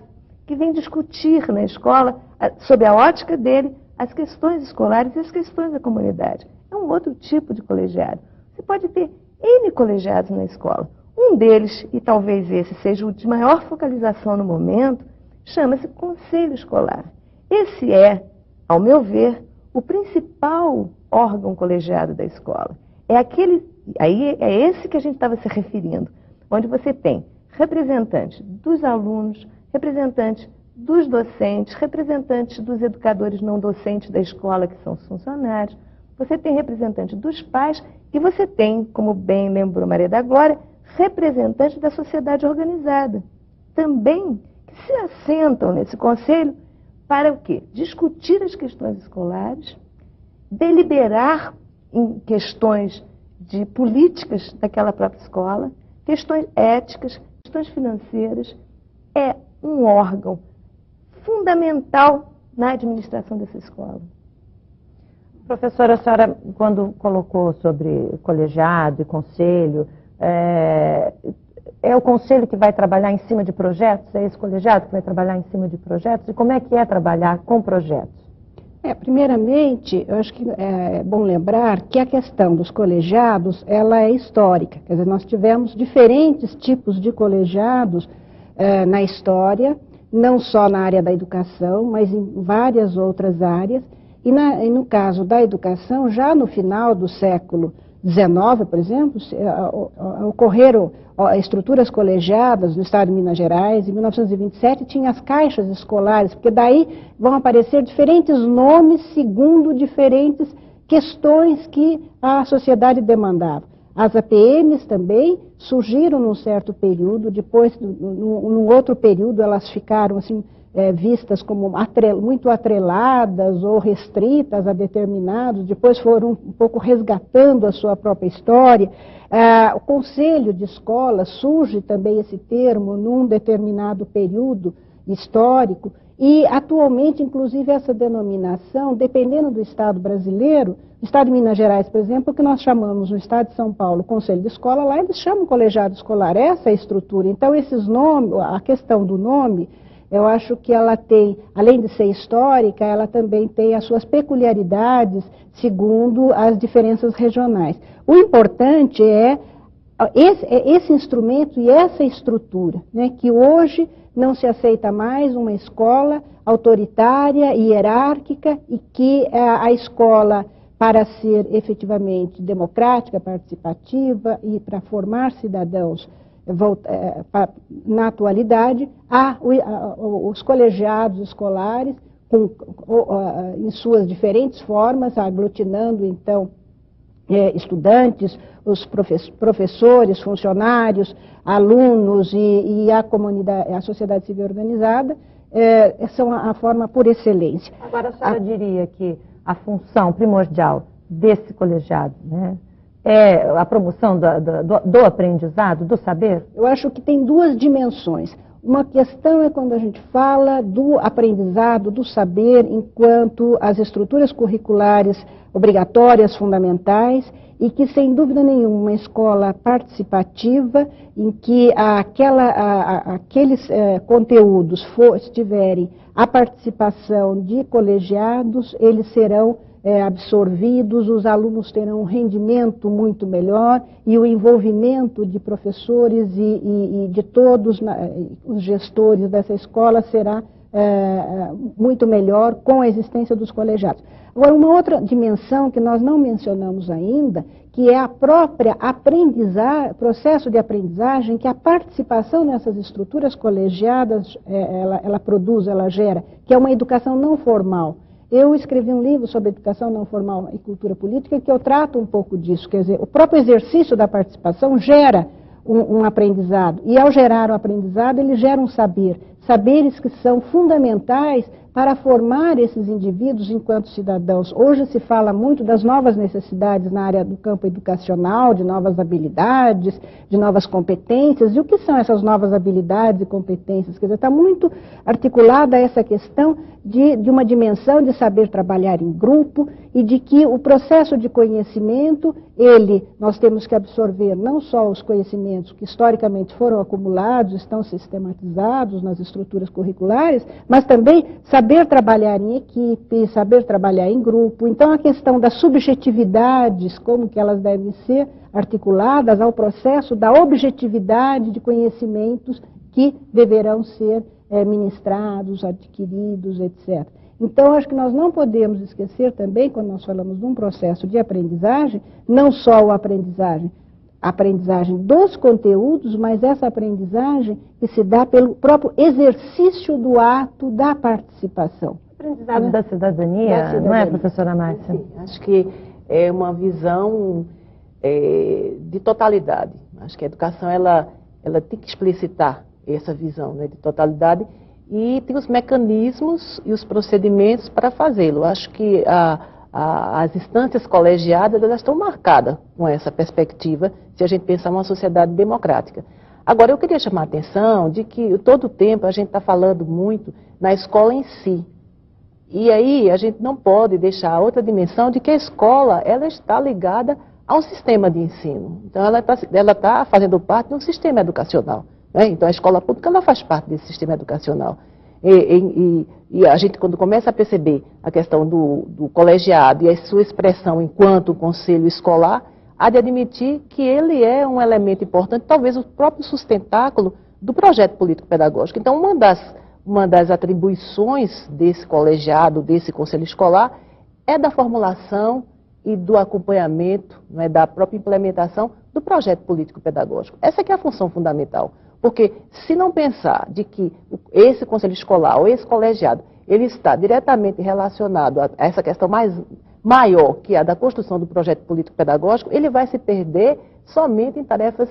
que vem discutir na escola, sob a ótica dele, as questões escolares e as questões da comunidade. É um outro tipo de colegiado. Você pode ter N colegiados na escola. Um deles, e talvez esse seja o de maior focalização no momento, chama-se Conselho Escolar. Esse é, ao meu ver, o principal órgão colegiado da escola. É esse que a gente estava se referindo, onde você tem representantes dos alunos, representantes dos docentes, representantes dos educadores não docentes da escola, que são os funcionários, você tem representantes dos pais e você tem, como bem lembrou Maria da Glória, representantes da sociedade organizada. Também que se assentam nesse conselho para o quê? Discutir as questões escolares, deliberar em questões de políticas daquela própria escola, questões éticas, questões financeiras. É um órgão fundamental na administração dessa escola.
Professora, a senhora, quando colocou sobre colegiado e conselho, é o conselho que vai trabalhar em cima de projetos? É esse colegiado que vai trabalhar em cima de projetos? E como é que é trabalhar com projetos?
Primeiramente, eu acho que é bom lembrar que a questão dos colegiados, ela é histórica. Quer dizer, nós tivemos diferentes tipos de colegiados na história, não só na área da educação, mas em várias outras áreas. E no caso da educação, já no final do século XIX, por exemplo, ocorreram estruturas colegiadas no estado de Minas Gerais. Em 1927 tinha as caixas escolares, porque daí vão aparecer diferentes nomes segundo diferentes questões que a sociedade demandava. As APMs também surgiram num certo período, depois, num outro período, elas ficaram assim, vistas como muito atreladas ou restritas a determinados, depois foram um pouco resgatando a sua própria história. O conselho de escola, surge também esse termo num determinado período histórico, e atualmente, inclusive, essa denominação, dependendo do estado brasileiro, no estado de Minas Gerais, por exemplo, o que nós chamamos no estado de São Paulo, conselho de escola, lá eles chamam colegiado escolar, essa é a estrutura. Então, esses nomes, a questão do nome, eu acho que ela tem, além de ser histórica, ela também tem as suas peculiaridades segundo as diferenças regionais. O importante é esse instrumento e essa estrutura, né, que hoje não se aceita mais uma escola autoritária e hierárquica e que a escola, para ser efetivamente democrática, participativa e para formar cidadãos na atualidade, os colegiados escolares, em suas diferentes formas, aglutinando então estudantes, os professores, funcionários, alunos e a comunidade, a sociedade civil organizada, são a forma por excelência.
Agora, a senhora diria que a função primordial desse colegiado, né, é a promoção do aprendizado, do saber?
Eu acho que tem duas dimensões. Uma questão é quando a gente fala do aprendizado, do saber, enquanto as estruturas curriculares obrigatórias, fundamentais, e que, sem dúvida nenhuma, uma escola participativa, em que aqueles conteúdos tiverem a participação de colegiados, eles serão absorvidos, os alunos terão um rendimento muito melhor e o envolvimento de professores e de todos os gestores dessa escola será muito melhor com a existência dos colegiados. Agora, uma outra dimensão que nós não mencionamos ainda, que é a própria processo de aprendizagem, que a participação nessas estruturas colegiadas, ela produz, ela gera, que é uma educação não formal. Eu escrevi um livro sobre educação não formal e cultura política que eu trato um pouco disso, quer dizer, o próprio exercício da participação gera um aprendizado, e ao gerar um aprendizado, ele gera um saber, saberes que são fundamentais para formar esses indivíduos enquanto cidadãos. Hoje se fala muito das novas necessidades na área do campo educacional, de novas habilidades, de novas competências. E o que são essas novas habilidades e competências? Quer dizer, está muito articulada essa questão de uma dimensão de saber trabalhar em grupo e de que o processo de conhecimento, nós temos que absorver não só os conhecimentos que historicamente foram acumulados, estão sistematizados nas estruturas curriculares, mas também saber trabalhar em equipe, saber trabalhar em grupo. Então, a questão das subjetividades, como que elas devem ser articuladas ao processo da objetividade de conhecimentos que deverão ser ministrados, adquiridos, etc. Então, acho que nós não podemos esquecer também, quando nós falamos de um processo de aprendizagem, não só a aprendizagem dos conteúdos, mas essa aprendizagem que se dá pelo próprio exercício do ato da participação.
Aprendizado da cidadania, não é, professora Márcia?
Sim, acho que é uma visão de totalidade. Acho que a educação ela tem que explicitar essa visão, né, de totalidade, e tem os mecanismos e os procedimentos para fazê-lo. Acho que as instâncias colegiadas elas estão marcadas com essa perspectiva, se a gente pensar uma sociedade democrática. Agora, eu queria chamar a atenção de que todo o tempo a gente está falando muito na escola em si. E aí a gente não pode deixar a outra dimensão de que a escola ela está ligada a um sistema de ensino. Então, ela está fazendo parte de um sistema educacional. Então, a escola pública ela faz parte desse sistema educacional. E a gente, quando começa a perceber a questão do colegiado e a sua expressão enquanto conselho escolar, há de admitir que ele é um elemento importante, talvez o próprio sustentáculo do projeto político-pedagógico. Então, uma das atribuições desse colegiado, desse conselho escolar, é da formulação e do acompanhamento, da própria implementação do projeto político-pedagógico. Essa que é a função fundamental. Porque se não pensar de que esse conselho escolar ou esse colegiado, ele está diretamente relacionado a essa questão maior, que é a da construção do projeto político-pedagógico, ele vai se perder somente em tarefas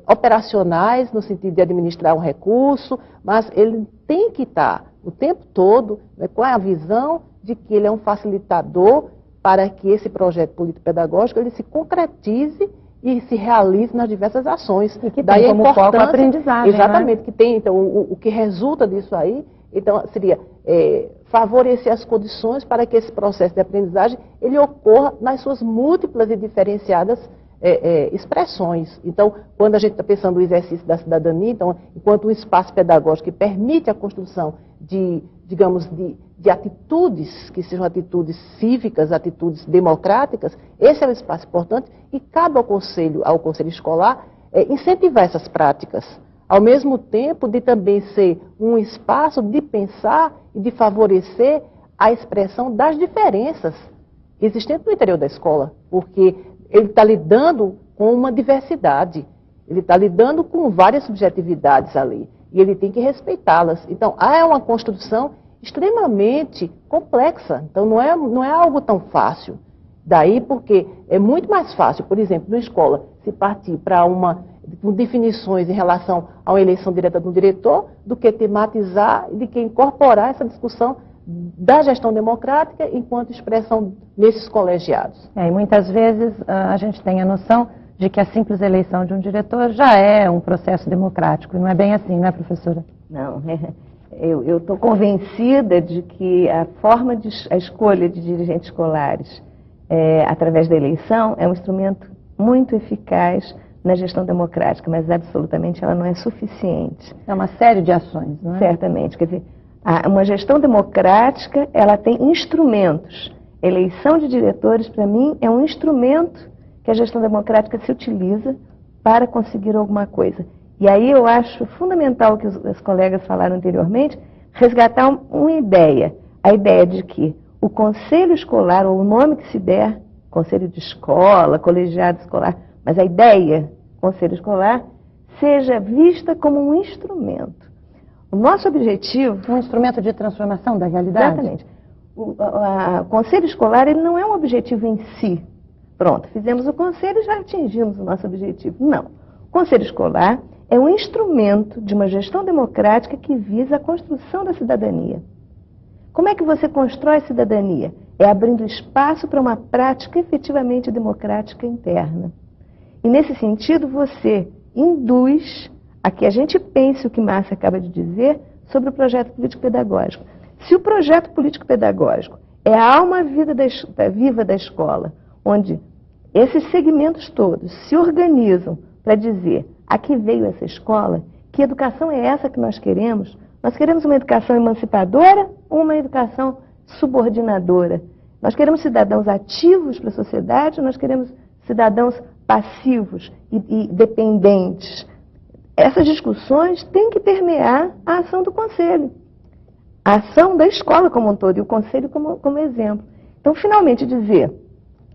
operacionais, no sentido de administrar um recurso, mas ele tem que estar o tempo todo com a visão de que ele é um facilitador para que esse projeto político-pedagógico ele se concretize e se realize nas diversas ações.
E que tem como foco a aprendizagem.
Exatamente, que tem, então, o que resulta disso aí, então, seria favorecer as condições para que esse processo de aprendizagem, ele ocorra nas suas múltiplas e diferenciadas expressões. Então, quando a gente está pensando no exercício da cidadania, então, enquanto um espaço pedagógico que permite a construção de atitudes, que sejam atitudes cívicas, atitudes democráticas, esse é um espaço importante e cabe ao conselho escolar incentivar essas práticas, ao mesmo tempo de também ser um espaço de pensar e de favorecer a expressão das diferenças existentes no interior da escola, porque ele está lidando com uma diversidade, ele está lidando com várias subjetividades ali, e ele tem que respeitá-las. Então, é uma construção extremamente complexa, então não é algo tão fácil. Daí porque é muito mais fácil, por exemplo, na escola, se partir para com definições em relação a uma eleição direta do diretor, do que tematizar e de que incorporar essa discussão da gestão democrática enquanto expressão nesses colegiados.
E muitas vezes a gente tem a noção de que a simples eleição de um diretor já é um processo democrático, e não é bem assim, não é, professora?
Não, eu estou convencida de que a escolha de dirigentes escolares através da eleição é um instrumento muito eficaz na gestão democrática, mas absolutamente ela não é suficiente.
É uma série de ações, não é?
Certamente, quer dizer, uma gestão democrática, ela tem instrumentos. Eleição de diretores, para mim, é um instrumento que a gestão democrática se utiliza para conseguir alguma coisa. E aí eu acho fundamental o que os colegas falaram anteriormente, resgatar uma ideia. A ideia de que o conselho escolar, ou o nome que se der, conselho de escola, colegiado escolar, mas a ideia, conselho escolar, seja vista como um instrumento. O nosso objetivo...
Um instrumento de transformação da realidade?
Exatamente. O conselho escolar, ele não é um objetivo em si. Pronto, fizemos o conselho e já atingimos o nosso objetivo. Não. O conselho escolar é um instrumento de uma gestão democrática que visa a construção da cidadania. Como é que você constrói cidadania? É abrindo espaço para uma prática efetivamente democrática interna. E nesse sentido, você induz a que a gente pense o que Márcia acaba de dizer sobre o projeto político-pedagógico. Se o projeto político-pedagógico é a alma viva da escola, onde esses segmentos todos se organizam para dizer a que veio essa escola, que educação é essa que nós queremos? Nós queremos uma educação emancipadora ou uma educação subordinadora? Nós queremos cidadãos ativos para a sociedade ou nós queremos cidadãos passivos e dependentes? Essas discussões têm que permear a ação do conselho, a ação da escola como um todo e o conselho como exemplo. Então, finalmente, dizer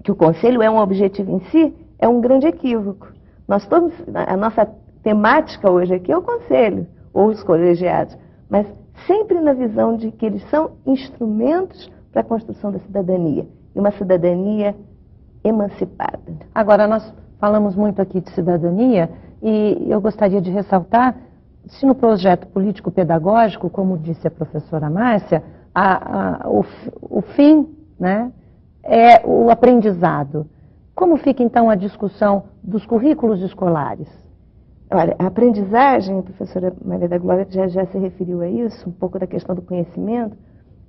que o conselho é um objetivo em si é um grande equívoco. A nossa temática hoje aqui é o conselho, ou os colegiados, mas sempre na visão de que eles são instrumentos para a construção da cidadania, e uma cidadania emancipada.
Agora, nós falamos muito aqui de cidadania, e eu gostaria de ressaltar, se no projeto político-pedagógico, como disse a professora Márcia, o fim, né, é o aprendizado. Como fica, então, a discussão dos currículos escolares?
Olha, a aprendizagem, a professora Maria da Glória já se referiu a isso, um pouco da questão do conhecimento.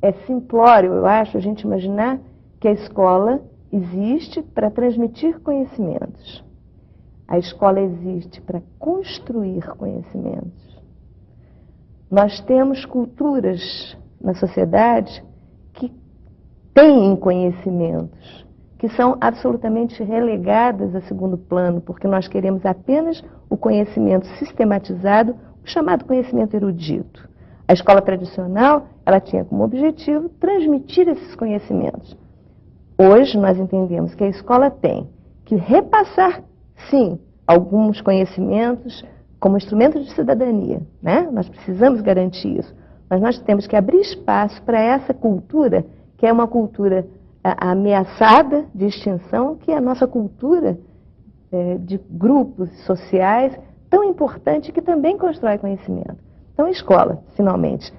É simplório, eu acho, a gente imaginar que a escola existe para transmitir conhecimentos. A escola existe para construir conhecimentos. Nós temos culturas na sociedade que têm conhecimentos, que são absolutamente relegadas a segundo plano, porque nós queremos apenas o conhecimento sistematizado, o chamado conhecimento erudito. A escola tradicional, ela tinha como objetivo transmitir esses conhecimentos. Hoje nós entendemos que a escola tem que repassar, sim, alguns conhecimentos como instrumento de cidadania, né? Nós precisamos garantir isso, mas nós temos que abrir espaço para essa cultura, que é uma cultura ameaçada de extinção, que é a nossa cultura de grupos sociais, tão importante que também constrói conhecimento. Então a escola, finalmente,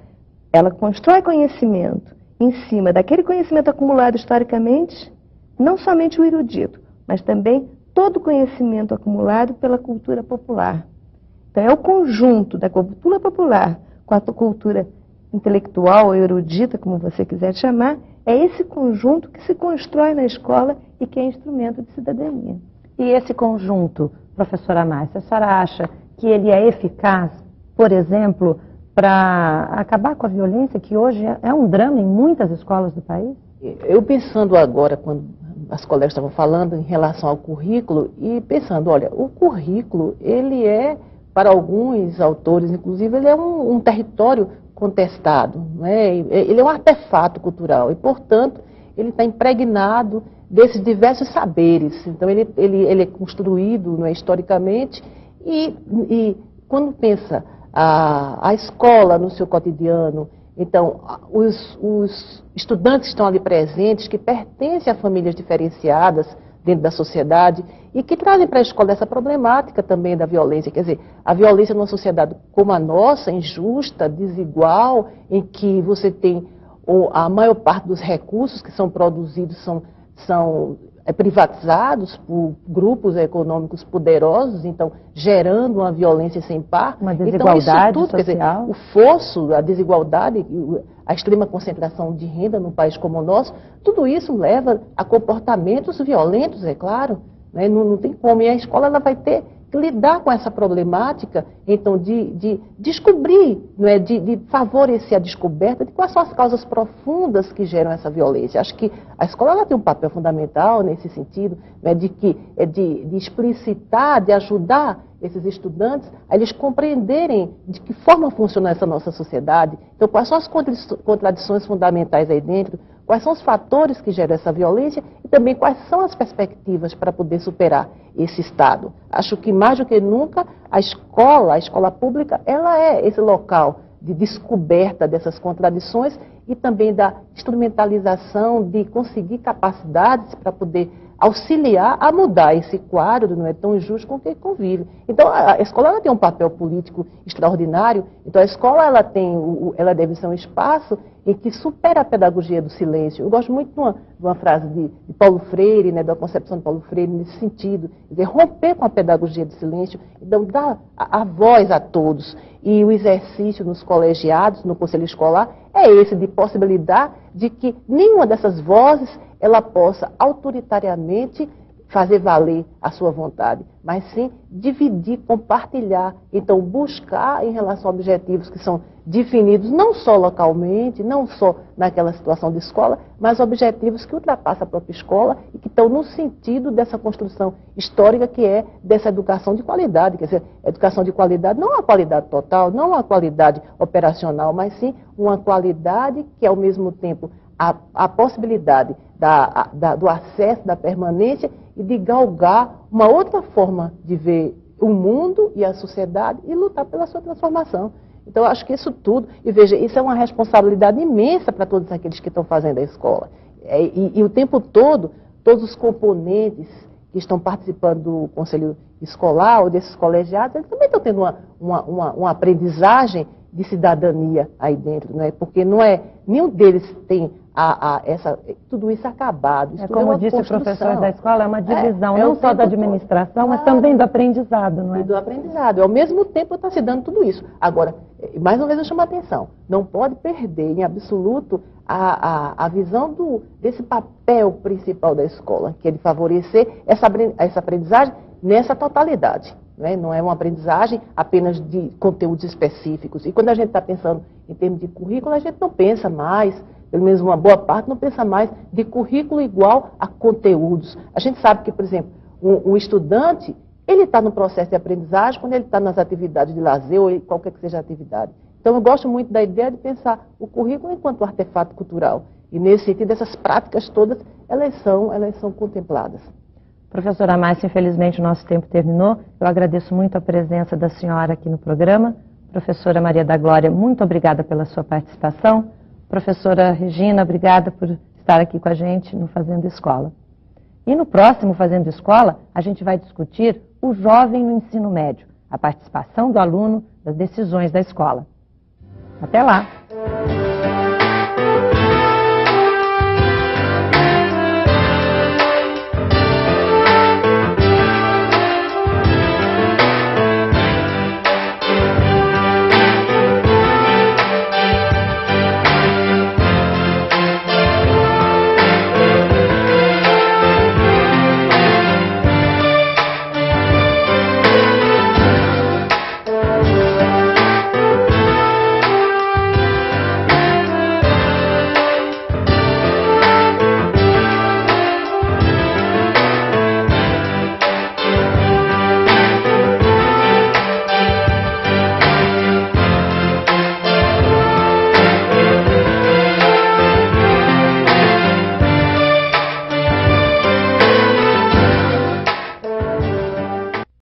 ela constrói conhecimento em cima daquele conhecimento acumulado historicamente, não somente o erudito, mas também todo o conhecimento acumulado pela cultura popular. Então é o conjunto da cultura popular com a cultura intelectual ou erudita, como você quiser chamar, é esse conjunto que se constrói na escola e que é instrumento de cidadania.
E esse conjunto, professora Márcia, a senhora acha que ele é eficaz, por exemplo, para acabar com a violência, que hoje é um drama em muitas escolas do país?
Eu pensando agora, quando as colegas estavam falando em relação ao currículo, e pensando, olha, o currículo, ele é para alguns autores, inclusive, ele é um território contestado, né? Ele é um artefato cultural e, portanto, ele está impregnado desses diversos saberes. Então, ele é construído, né, historicamente e quando pensa a escola no seu cotidiano, então, os estudantes que estão ali presentes, que pertencem a famílias diferenciadas dentro da sociedade e que trazem para a escola essa problemática também da violência. Quer dizer, a violência numa sociedade como a nossa, injusta, desigual, em que você tem a maior parte dos recursos que são produzidos são privatizados por grupos econômicos poderosos, então gerando uma violência sem par.
Uma desigualdade
então, isso tudo,
social.
Quer dizer, o fosso, a desigualdade, a extrema concentração de renda num país como o nosso, tudo isso leva a comportamentos violentos, é claro, né? Não tem como. E a escola ela vai ter que lidar com essa problemática, então, de descobrir, não é? de favorecer a descoberta de quais são as causas profundas que geram essa violência. Acho que a escola ela tem um papel fundamental nesse sentido, né? de explicitar, de ajudar esses estudantes a eles compreenderem de que forma funciona essa nossa sociedade. Então, quais são as contradições fundamentais aí dentro, quais são os fatores que geram essa violência e também quais são as perspectivas para poder superar esse estado. Acho que mais do que nunca a escola pública, ela é esse local de descoberta dessas contradições e também da instrumentalização de conseguir capacidades para poder auxiliar a mudar esse quadro, não é tão injusto com que convive. Então, a escola ela tem um papel político extraordinário. Então, a escola ela deve ser um espaço em que supera a pedagogia do silêncio. Eu gosto muito de uma frase de Paulo Freire, né, da concepção de Paulo Freire, nesse sentido, de romper com a pedagogia do silêncio, então dar a voz a todos. E o exercício nos colegiados, no conselho escolar, é esse de possibilitar de que nenhuma dessas vozes ela possa autoritariamente fazer valer a sua vontade, mas sim dividir, compartilhar, então buscar em relação a objetivos que são definidos não só localmente, não só naquela situação de escola, mas objetivos que ultrapassam a própria escola e que estão no sentido dessa construção histórica que é dessa educação de qualidade. Quer dizer, educação de qualidade não uma qualidade total, não uma qualidade operacional, mas sim uma qualidade que ao mesmo tempo a possibilidade do acesso, da permanência e de galgar uma outra forma de ver o mundo e a sociedade e lutar pela sua transformação. Então, eu acho que isso tudo, e veja, isso é uma responsabilidade imensa para todos aqueles que estão fazendo a escola. E o tempo todo, todos os componentes que estão participando do conselho escolar ou desses colegiados, eles também estão tendo uma aprendizagem de cidadania aí dentro, não é? Porque nenhum deles tem tudo isso acabado. Isso
como disse o professor da escola, é uma divisão, não só da administração, mas também do aprendizado, não é?
E do aprendizado. Ao mesmo tempo está se dando tudo isso. Agora, mais uma vez eu chamo a atenção, não pode perder em absoluto a visão desse papel principal da escola, que é de favorecer essa aprendizagem nessa totalidade. Não é uma aprendizagem apenas de conteúdos específicos. E quando a gente está pensando em termos de currículo, a gente não pensa mais, pelo menos uma boa parte, não pensa mais de currículo igual a conteúdos. A gente sabe que, por exemplo, um estudante, ele está no processo de aprendizagem quando ele está nas atividades de lazer ou qualquer que seja a atividade. Então, eu gosto muito da ideia de pensar o currículo enquanto artefato cultural. E, nesse sentido, essas práticas todas, elas são contempladas.
Professora Márcia, infelizmente o nosso tempo terminou. Eu agradeço muito a presença da senhora aqui no programa. Professora Maria da Glória, muito obrigada pela sua participação. Professora Regina, obrigada por estar aqui com a gente no Fazendo Escola. E no próximo Fazendo Escola, a gente vai discutir o jovem no ensino médio, a participação do aluno nas decisões da escola. Até lá!